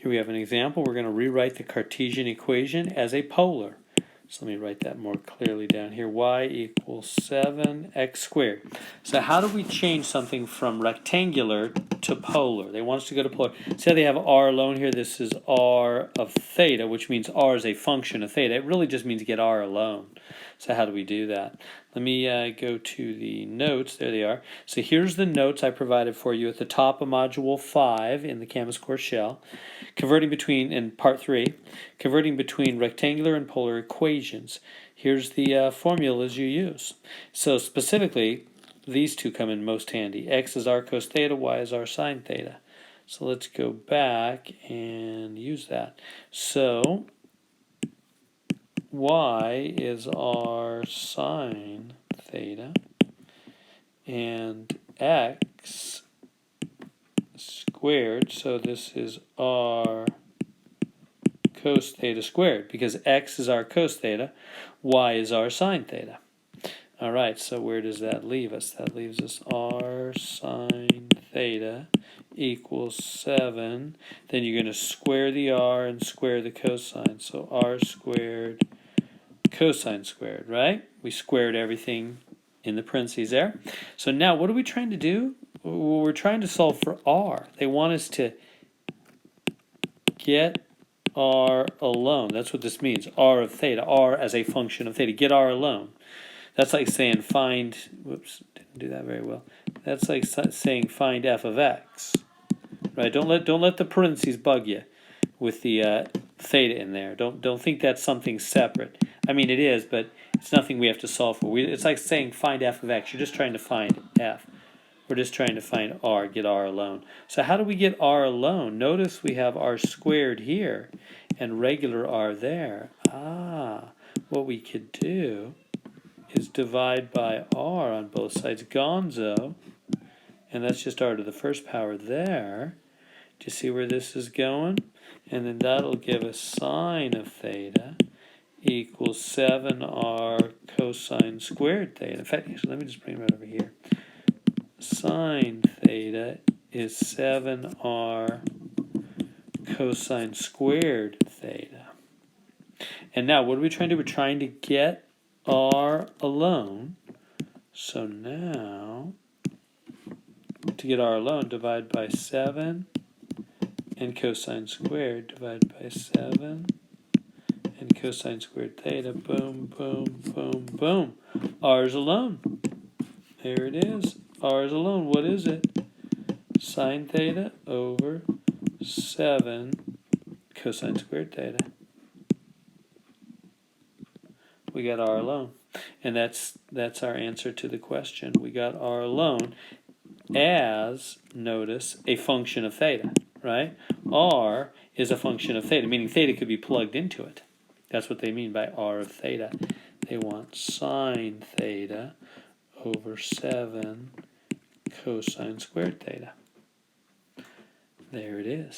Here we have an example. We're going to rewrite the Cartesian equation as a polar. So let me write that more clearly down here. Y equals 7x squared. So how do we change something from rectangular to polar? They want us to go to polar. Say they have r alone here. This is r of theta, which means r is a function of theta. It really just means get r alone. So how do we do that? Let me go to the notes. There they are. So here's the notes I provided for you at the top of Module 5 in the Canvas Course shell. Converting between, in Part 3, converting between rectangular and polar equations. Here's the formulas you use. So specifically, these two come in most handy. X is r cos theta, y is r sine theta. So let's go back and use that. So y is r sine theta, and x squared, so this is r cos theta squared, because x is r cos theta, y is r sine theta. All right, so where does that leave us? That leaves us r sine theta equals 7. Then you're going to square the r and square the cosine. So r squared cosine squared, right? We squared everything in the parentheses there. So now what are we trying to do? Well, we're trying to solve for r. They want us to get r alone. That's what this means. R of theta. R as a function of theta. Get r alone. That's like saying find, whoops, didn't do that very well. That's like saying find f of x. Right? Don't let the parentheses bug you with the theta in there. Don't think that's something separate. I mean, it is, but it's nothing we have to solve for. It's like saying find f of x. You're just trying to find f. We're just trying to find r, get r alone. So how do we get r alone? Notice we have r squared here and regular r there. What we could do is divide by r on both sides. Gonzo, and that's just r to the first power there. Do you see where this is going? And then that'll give us sine of theta equals 7r cosine squared theta. In fact, actually, let me just bring it right over here. Sine theta is 7r cosine squared theta. And now, what are we trying to do? We're trying to get r alone. So now, to get r alone, divide by 7, and cosine squared, divide by 7, and cosine squared theta. Boom, boom, boom, boom. R is alone. There it is. R is alone. What is it? Sine theta over 7 cosine squared theta. We got r alone. And that's our answer to the question. We got r alone as, notice, a function of theta, right? R is a function of theta, meaning theta could be plugged into it. That's what they mean by r of theta. They want sine theta over 7 cosine squared theta. There it is.